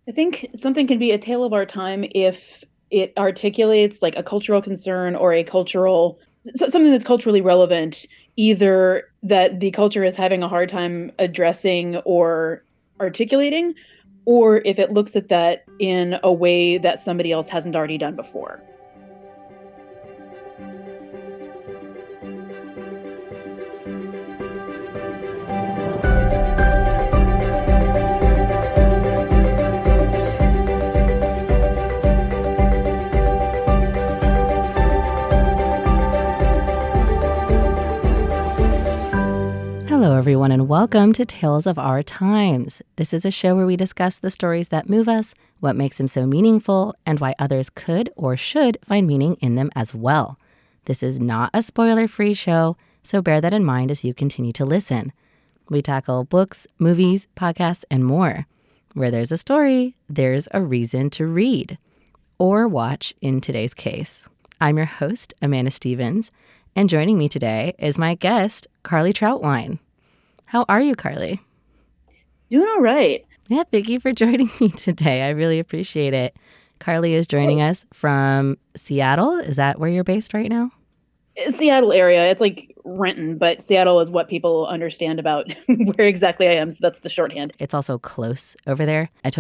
I think something can be a tale of our time if it articulates like a cultural concern or a something that's culturally relevant, either that the culture is having a hard time addressing or articulating, or if it looks at that in a way that somebody else hasn't already done before. Hello, everyone, and welcome to Tales of Our Times. This is a show where we discuss the stories that move us, what makes them so meaningful, and why others could or should find meaning in them as well. This is not a spoiler-free show, so bear that in mind as you continue to listen. We tackle books, movies, podcasts, and more. Where there's a story, there's a reason to read. Or watch in today's case. I'm your host, Amanda Stevens, and joining me today is my guest, Carly Trautwein. How are you, Carly? Doing all right. Yeah, thank you for joining me today. I really appreciate it. Carly is joining us from Seattle. Is that where you're based right now? Seattle area. It's like Renton, but Seattle is what people understand about where exactly I am. So that's the shorthand. It's also close over there. I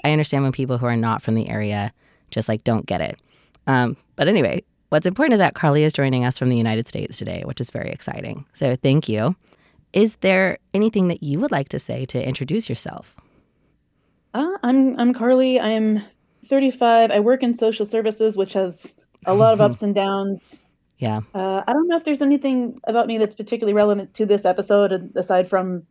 understand when people who are not from the area just don't get it. But anyway, what's important is that Carly is joining us from the United States today, which is very exciting. So thank you. Is there anything that you would like to say to introduce yourself? I'm Carly. I'm 35. I work in social services, which has a lot of ups and downs. Yeah. I don't know if there's anything about me that's particularly relevant to this episode, aside from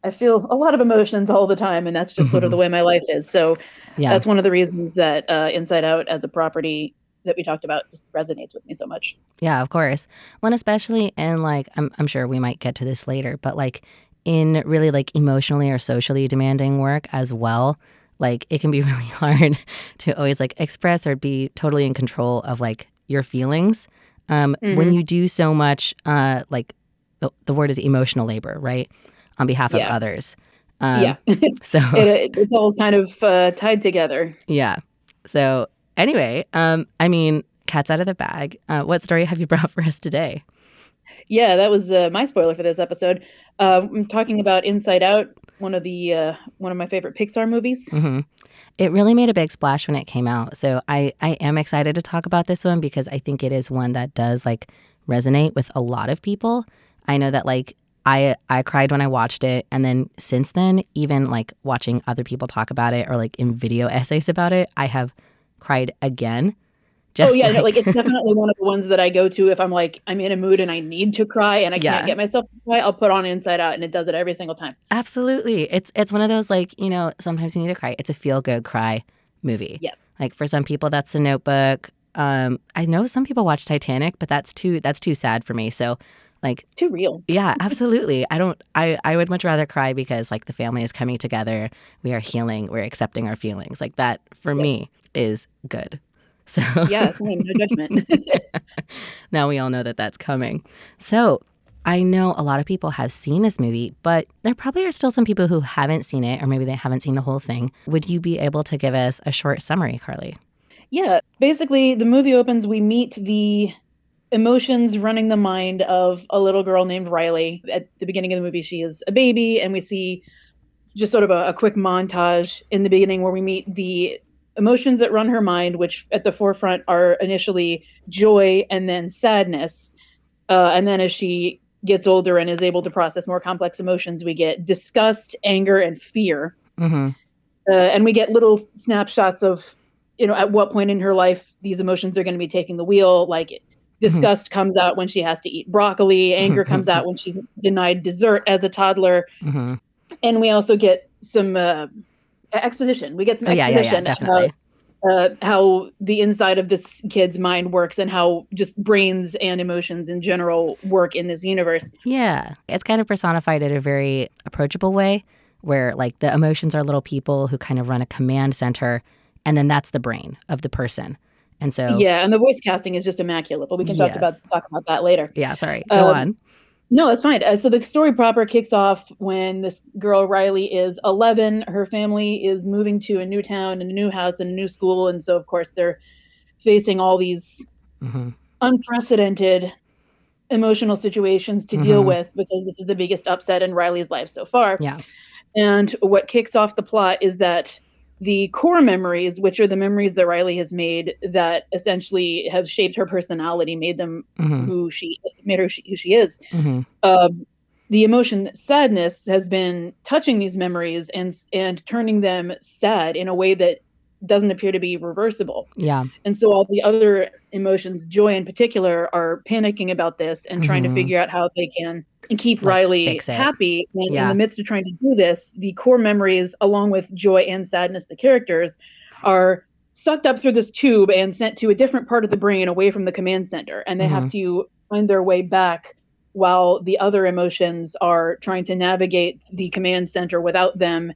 I feel a lot of emotions all the time, and that's just sort of the way my life is. So that's one of the reasons that Inside Out as a property that we talked about just resonates with me so much. Yeah, of course. Well, especially in I'm sure we might get to this later, but in really emotionally or socially demanding work as well, it can be really hard to always express or be totally in control of your feelings. When you do so much, the word is emotional labor, right? On behalf of others. So it's all kind of tied together. Yeah. So anyway, cat's out of the bag. What story have you brought for us today? Yeah, that was my spoiler for this episode. I'm talking about Inside Out, one of my favorite Pixar movies. Mm-hmm. It really made a big splash when it came out. So I am excited to talk about this one because I think it is one that does resonate with a lot of people. I know that I cried when I watched it, and then since then, even watching other people talk about it or in video essays about it, I have cried again. It's definitely one of the ones that I go to if I'm I'm in a mood and I need to cry and I can't get myself to cry. I'll put on Inside Out, and it does it every single time. Absolutely. It's one of those sometimes you need to cry. It's a feel-good cry movie. Yes. For some people, that's The Notebook. I know some people watch Titanic, but that's too sad for me. So too real. Yeah, absolutely. I would much rather cry because the family is coming together. We are healing. We're accepting our feelings. That for me is good. So yeah, no judgment. Now we all know that that's coming. So I know a lot of people have seen this movie, but there probably are still some people who haven't seen it, or maybe they haven't seen the whole thing. Would you be able to give us a short summary, Carly? Yeah, basically the movie opens, we meet the emotions running the mind of a little girl named Riley. At the beginning of the movie, she is a baby, and we see just sort of a quick montage in the beginning where we meet the emotions that run her mind, which at the forefront are initially joy and then sadness. And then as she gets older and is able to process more complex emotions, we get disgust, anger, and fear. Mm-hmm. And we get little snapshots of, at what point in her life these emotions are going to be taking the wheel. Disgust comes out when she has to eat broccoli. Anger comes out when she's denied dessert as a toddler. Mm-hmm. And we also get some exposition. We get some exposition about how the inside of this kid's mind works and how just brains and emotions in general work in this universe. Yeah. It's kind of personified in a very approachable way where the emotions are little people who kind of run a command center, and then that's the brain of the person. And so and the voice casting is just immaculate, but we can talk about that later. Yeah, sorry. Go on. No, that's fine. So the story proper kicks off when this girl Riley is 11. Her family is moving to a new town and a new house and a new school, and so of course they're facing all these Mm-hmm. unprecedented emotional situations to deal Mm-hmm. with because this is the biggest upset in Riley's life so far. Yeah. And what kicks off the plot is that the core memories, which are the memories that Riley has made that essentially have shaped her personality, made them Mm-hmm. who she made her who she is. Mm-hmm. Um, the emotion sadness has been touching these memories and turning them sad in a way that doesn't appear to be reversible. Yeah. And so all the other emotions, joy in particular, are panicking about this and trying to Mm-hmm. figure out how they can keep Like Riley fix it. happy. And in the Yeah. midst of trying to do this, the core memories, along with joy and sadness, the characters, are sucked up through this tube and sent to a different part of the brain away from the command center. And they have Mm-hmm. to find their way back while the other emotions are trying to navigate the command center without them.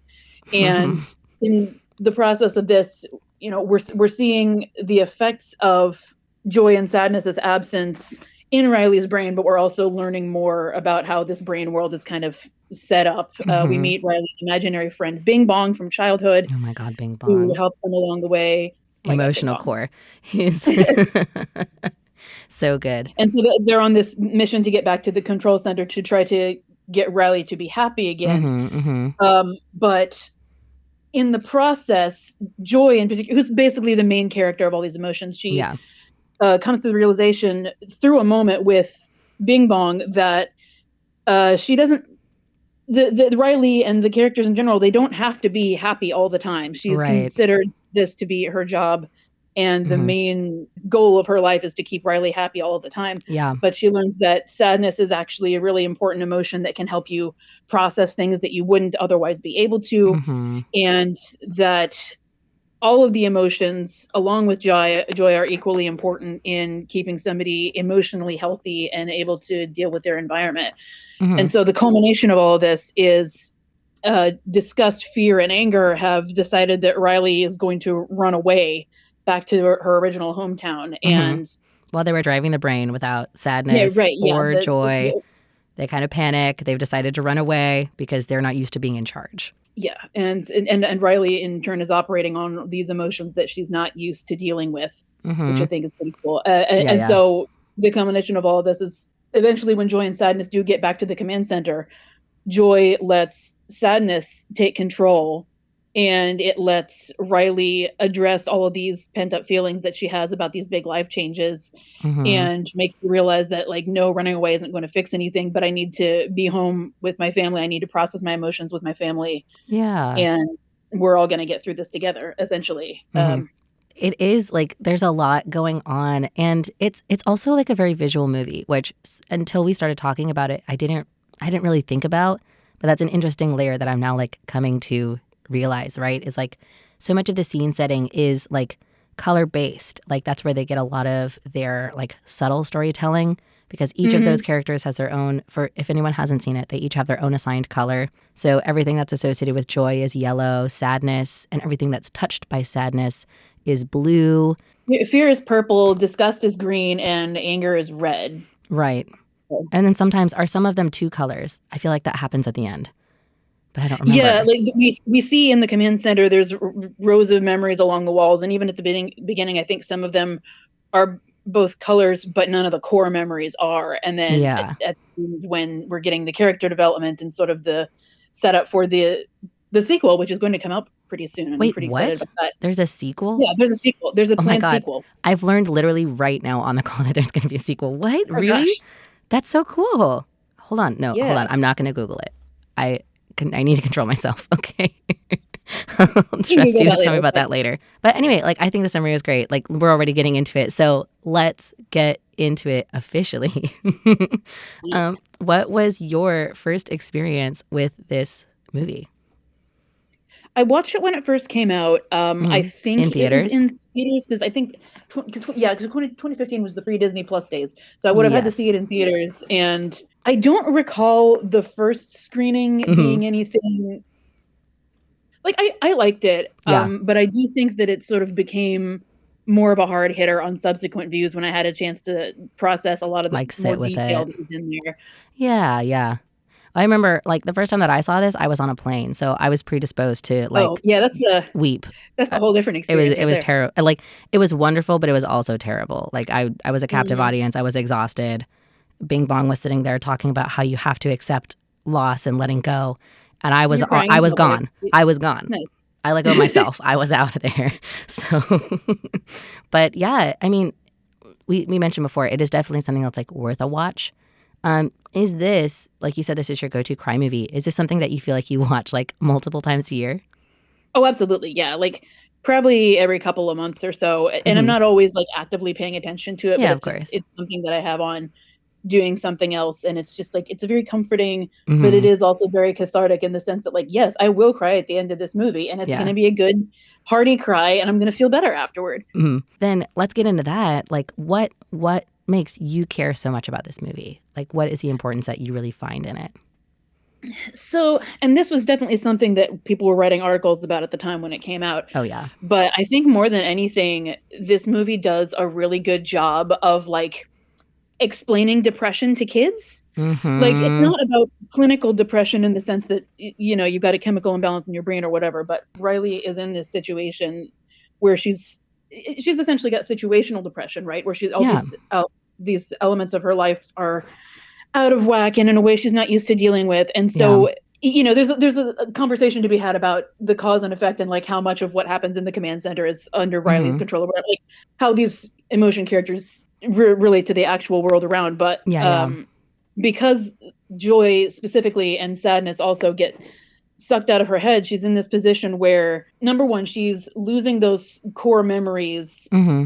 And in the process of this, we're seeing the effects of joy and sadness's absence in Riley's brain, but we're also learning more about how this brain world is kind of set up. We Mm-hmm. meet Riley's imaginary friend Bing Bong from childhood, Oh my God, Bing who Bong. helps them along the way. Oh my God, Bing Emotional Bong. core. He's so good. And so they're on this mission to get back to the control center to try to get Riley to be happy again. Mm-hmm. Mm-hmm. But in the process, Joy in particular, who's basically the main character of all these emotions, she Yeah. comes to the realization through a moment with Bing Bong that she doesn't. The Riley and the characters in general, they don't have to be happy all the time. She's Right. considered this to be her job, and the Mm-hmm. main goal of her life is to keep Riley happy all the time. Yeah. But she learns that sadness is actually a really important emotion that can help you process things that you wouldn't otherwise be able to, Mm-hmm. and that all of the emotions, along with joy, are equally important in keeping somebody emotionally healthy and able to deal with their environment. Mm-hmm. And so the culmination of all of this is disgust, fear, and anger have decided that Riley is going to run away back to her original hometown. Mm-hmm. And While they were driving the brain without yeah, sadness right, yeah, or joy, they kind of panic. They've decided to run away because they're not used to being in charge. yeah, and Riley in turn is operating on these emotions that she's not used to dealing with, which Mm-hmm. I think is pretty cool. Yeah, And yeah. so the combination of all of this is eventually when joy and sadness do get back to the command center, joy lets sadness take control, and it lets Riley address all of these pent up feelings that she has about these big life changes, Mm-hmm. and makes me realize that, like, no, running away isn't going to fix anything, but I need to be home with my family. I need to process my emotions with my family, Yeah. and we're all going to get through this together, essentially. Mm-hmm. It is like there's a lot going on, and it's also like a very visual movie, which until we started talking about it, I didn't really think about, but that's an interesting layer that I'm now like coming to realize, right? Is like so much of the scene setting is like color based. Like that's where they get a lot of their like subtle storytelling because each of those Mm-hmm. characters has their own, for if anyone hasn't seen it, they each have their own assigned color. So everything that's associated with joy is yellow, sadness, and everything that's touched by sadness is blue. Fear is purple, disgust is green, and anger is red. Right. And then sometimes are some of them two colors. I feel like that happens at the end, but I don't Yeah, remember. like we see in the command center, there's rows of memories along the walls, and even at the beginning, I think some of them are both colors, but none of the core memories are. And then Yeah. at when we're getting the character development and sort of the setup for the sequel, which is going to come out pretty soon, and I'm Wait, pretty excited what? about that. There's a sequel? Yeah, there's a sequel. There's a Oh my planned God. sequel. I've learned literally right now on the call that there's going to be a sequel. What? Oh Really? gosh, That's so cool. Hold on. No, hold yeah, on. I'm not going to Google it. I I need to control myself. Okay. I'll we can trust Google you to that tell me later. about But that later. But anyway, like I think the summary was great. Like we're already getting into it. So let's get into it officially. What was your first experience with this movie? I watched it when it first came out. I Hmm. think In it was theaters? in theaters because I think because yeah, because 2015 was the pre Disney Plus days, so I would have had to see Yes. it in theaters. And I don't recall the first screening Hmm. being anything like I liked it, Yeah. but I do think that it sort of became. more of a hard hitter on subsequent views when I had a chance to process a lot of the Like more sit with detail it. that was in there. Yeah, yeah. I remember like the first time that I saw this, I was on a plane, so I was predisposed to Oh, like yeah, weep. that's Uh, a whole different experience it right was there. terrible. Like it was wonderful, but it was also terrible. Like I was a captive Mhm. audience. I was exhausted. Bing Bong was sitting there talking about how you have to accept loss and letting go, and You're crying I in was public. gone. I was It's gone. nice. I let go of myself. I was out of there. So, but yeah, I mean, we mentioned before, it is definitely something that's like worth a watch. Is this, like you said, this is your go-to crime movie? Is this something that you feel like you watch like multiple times a year? Oh, absolutely. Yeah. Like probably every couple of months or so. And I'm Hmm. not always like actively paying attention to it, but Yeah, of course. it's something that I have on doing something else. And it's just like, it's a very comforting, but it Hmm. is also very cathartic in the sense that, like, yes, I will cry at the end of this movie and it's going Yeah. to be a good, hearty cry and I'm going to feel better afterward. Hmm. Then let's get into that. Like, what makes you care so much about this movie? Like, what is the importance that you really find in it? So, and this was definitely something that people were writing articles about at the time when it came out. Oh yeah. But I think more than anything, this movie does a really good job of like explaining depression to kids. Like, it's Hmm. not about clinical depression in the sense that, you've got a chemical imbalance in your brain or whatever, but Riley is in this situation where she's essentially got situational depression, right? Where she's all Yeah. these elements of her life are out of whack and in a way she's not used to dealing with. And Yeah. so, there's a conversation to be had about the cause and effect and like how much of what happens in the command center is under Riley's Hmm. control, or whatever, like how these emotion characters relate to the actual world around. But Yeah. Yeah. because joy specifically and sadness also get sucked out of her head, she's in this position where, number one, she's losing those core memories Hmm.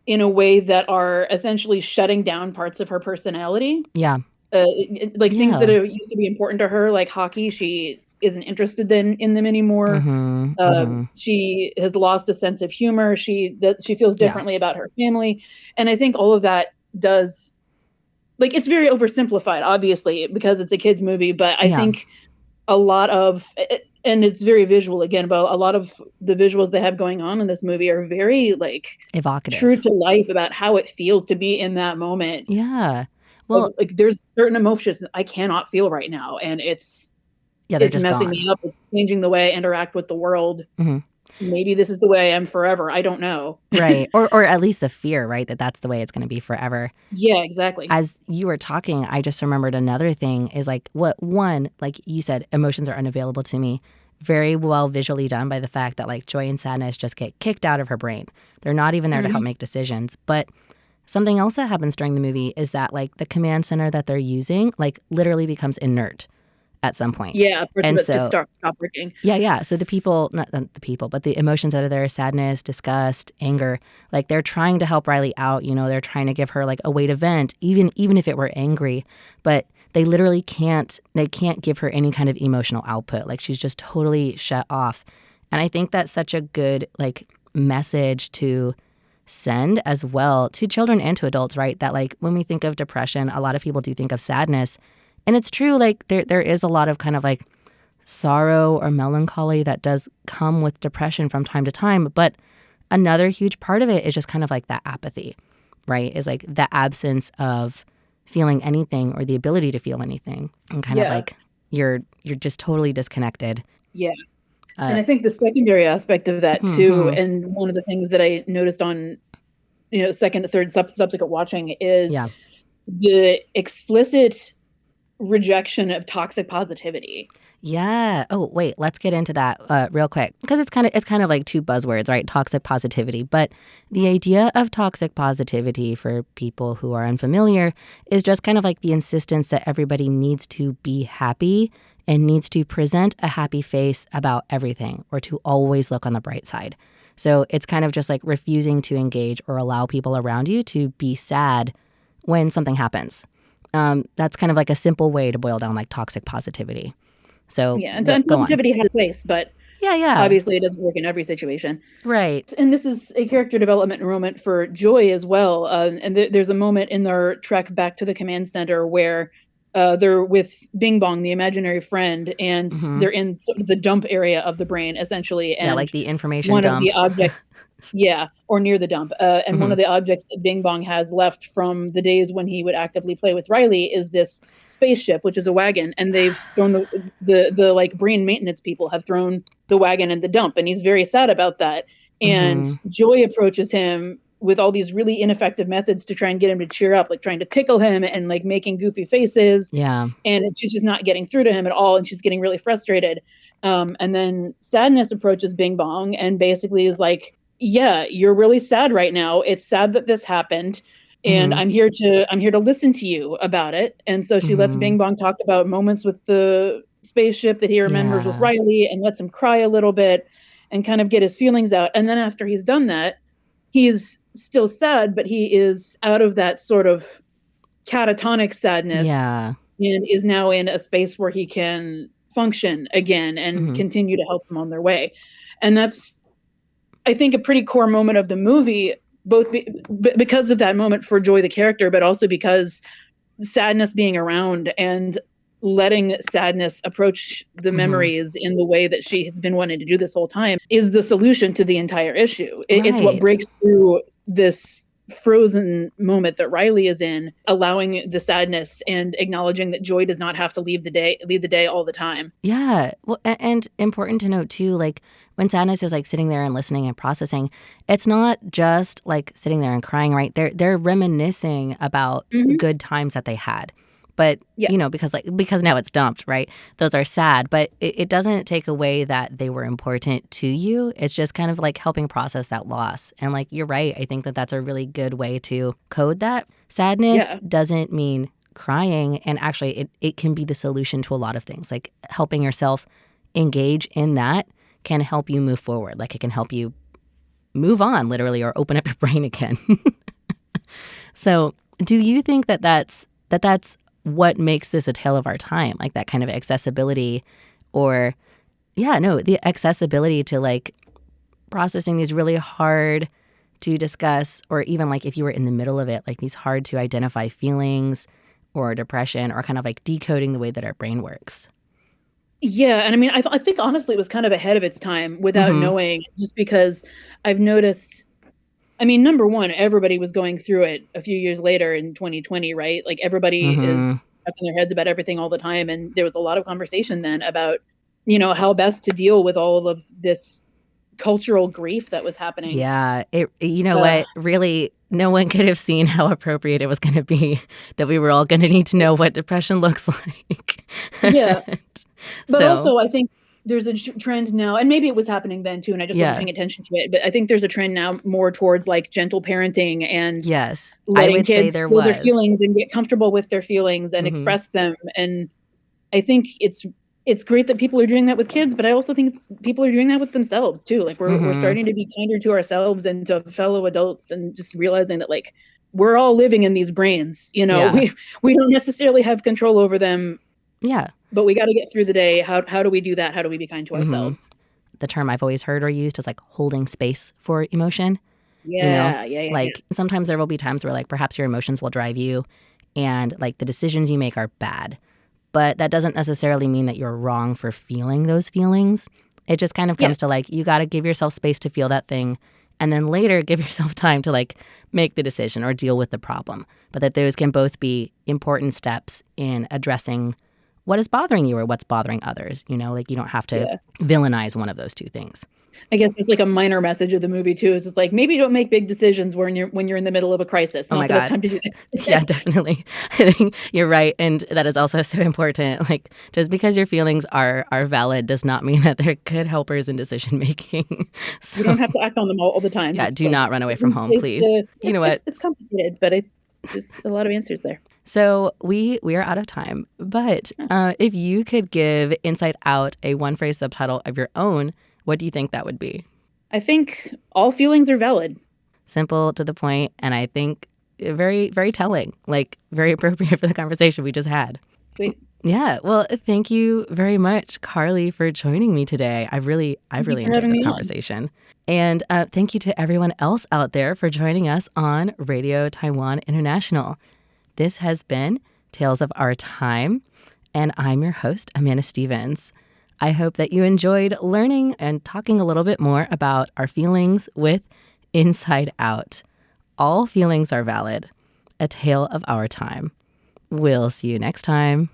in a way that are essentially shutting down parts of her personality. Yeah. Like things that Yeah. used to be important to her, like hockey, she isn't interested in them anymore. Hmm. Hmm. She has lost a sense of humor. She feels Yeah. differently about her family, and I think all of that does, like, it's very oversimplified, obviously, because it's a kids movie. But I Yeah. think a lot of and it's very visual again, but a lot of the visuals they have going on in this movie are very like true Evocative. to life about how it feels to be in that moment. Yeah. Of, Well, like, there's certain emotions that I cannot feel right now, and yeah, they're it's just messing gone. me up. It's changing the way I interact with the world. Hmm. Maybe this is the way I am forever. I don't know. Right. Or at least the fear, right? That that's the way it's going to be forever. Yeah, exactly. As you were talking, I just remembered another thing is like what one, like you said, emotions are unavailable to me. Very well visually done by the fact that like joy and sadness just get kicked out of her brain. They're not even there to help Mhm. make decisions. But something else that happens during the movie is that like the command center that they're using like literally becomes inert at some point. Yeah, parts of And it just so stop working. yeah, yeah. So the people, not the people, but the emotions that are there, sadness, disgust, anger, like they're trying to help Riley out. You know, they're trying to give her like a way to vent, even if it were angry. But they literally can't. They can't give her any kind of emotional output. Like she's just totally shut off. And I think that's such a good like message to send as well to children and to adults, right? That like when we think of depression, a lot of people do think of sadness. And it's true, like there is a lot of kind of like sorrow or melancholy that does come with depression from time to time. But another huge part of it is just kind of like that apathy, right? Is like the absence of feeling anything or the ability to feel anything, and kind of Yeah, like you're just totally disconnected. yeah. And Uh, I think the secondary aspect of that too, hmm. and one of the things that I noticed on, second, third, subsequent watching is Yeah. the explicit rejection of toxic positivity. Yeah. Oh, wait. Let's get into that real quick because it's kind of like two buzzwords, right? Toxic positivity. But the idea of toxic positivity for people who are unfamiliar is just kind of like the insistence that everybody needs to be happy and needs to present a happy face about everything or to always look on the bright side. So it's kind of just like refusing to engage or allow people around you to be sad when something happens. That's kind of like a simple way to boil down like toxic positivity. So Yeah, and go on. positivity has a place, but Yeah, yeah. obviously it doesn't work in every situation. Right. And this is a character development moment for Joy as well. And there's a moment in their trek back to the command center where they're with Bing Bong, the imaginary friend, and they're in sort of the dump area of the brain, essentially. Yeah, And like the information one of the dump. objects, yeah, or near the dump. And one Hmm. of the objects that Bing Bong has left from the days when he would actively play with Riley is this spaceship, which is a wagon. And they've thrown the like brain maintenance people have thrown the wagon in the dump, and he's very sad about that. And Hmm. Joy approaches him with all these really ineffective methods to try and get him to cheer up, like trying to tickle him and like making goofy faces. Yeah. And she's just not getting through to him at all, and she's getting really frustrated. And then Sadness approaches Bing Bong and basically is like, yeah, you're really sad right now. It's sad that this happened, and Hmm. I'm here to listen to you about it. And so she lets Hmm. Bing Bong talk about moments with the spaceship that he remembers with Yeah. Riley, and lets him cry a little bit and kind of get his feelings out. And then after he's done that, he's still sad, but he is out of that sort of catatonic sadness Yeah. and is now in a space where he can function again and Hmm. continue to help them on their way. And that's, I think, a pretty core moment of the movie, both because of that moment for Joy the character, but also because Sadness being around and letting Sadness approach the Hmm. memories in the way that she has been wanting to do this whole time is the solution to the entire issue. It's what Right. breaks through this frozen moment that Riley is in, allowing the sadness and acknowledging that Joy does not have to leave the day all the time. Yeah. Well, and important to note too, like when Sadness is like sitting there and listening and processing, it's not just like sitting there and crying, right? They're reminiscing about Mm-hmm. good times that they had. But, Yeah. because now it's dumped, right? Those are sad, but it doesn't take away that they were important to you. It's just kind of like helping process that loss. And like you're right, I think that that's a really good way to code that. Sadness Yeah. doesn't mean crying, and actually it can be the solution to a lot of things. Like helping yourself engage in that can help you move forward. Like it can help you move on literally, or open up your brain again. So do you think that that's what makes this a tale of our time, like that kind of accessibility, or yeah, no, the accessibility to like processing these really hard to discuss, or even like if you were in the middle of it, like these hard to identify feelings or depression, or kind of like decoding the way that our brain works. Yeah, and I mean, I think honestly it was kind of ahead of its time without Mm-hmm. knowing, just because I've noticed. I mean, number one, everybody was going through it a few years later in 2020, right? Like everybody Mm-hmm. is stuck in their heads about everything all the time, and there was a lot of conversation then about, how best to deal with all of this cultural grief that was happening. Yeah, you know Uh, what? Really, no one could have seen how appropriate it was going to be that we were all going to need to know what depression looks like. yeah, but So, also I think there's a trend now, and maybe it was happening then too, and I just wasn't yeah, paying attention to it. But I think there's a trend now more towards like gentle parenting and yes, I letting would say kids there feel their was. feelings and get comfortable with their feelings and Hmm. express them. And I think it's great that people are doing that with kids, but I also think people are doing that with themselves too. Like we're Hmm. starting to be kinder to ourselves and to fellow adults, and just realizing that like we're all living in these brains. Yeah, We don't necessarily have control over them, yeah. but we got to get through the day. How do we do that? How do we be kind to Hmm. ourselves? The term I've always heard or used is like holding space for emotion. You know, Yeah, yeah, yeah, yeah. like sometimes there will be times where like perhaps your emotions will drive you, and like the decisions you make are bad. But that doesn't necessarily mean that you're wrong for feeling those feelings. It just kind of Yeah, comes to like, you got to give yourself space to feel that thing. And then later give yourself time to like make the decision or deal with the problem. But that those can both be important steps in addressing what is bothering you or what's bothering others. Like you don't have to yeah. villainize one of those two things. I guess it's like a minor message of the movie too. It's just like maybe don't make big decisions when you're in the middle of a crisis. Oh my Not the best God. time to do this. Yeah, definitely. I think you're right. And that is also so important. Like, just because your feelings are valid does not mean that they're good helpers in decision making. You So, don't have to act on them all the time. yeah, Just do like not run away give from them home, space please. to. You know It's what? it's complicated, but there's a lot of answers there. So we are out of time. But if you could give Inside Out a one phrase subtitle of your own, what do you think that would be? I think all feelings are valid. Simple, to the point, and I think very, very telling. Like very appropriate for the conversation we just had. Sweet. Yeah, well, thank you very much, Carly, for joining me today. I've Thank you really for enjoyed having this me on. conversation. And thank you to everyone else out there for joining us on Radio Taiwan International. This has been Tales of Our Time. And I'm your host, Amanda Stevens. I hope that you enjoyed learning and talking a little bit more about our feelings with Inside Out. All feelings are valid. A Tale of Our Time. We'll see you next time.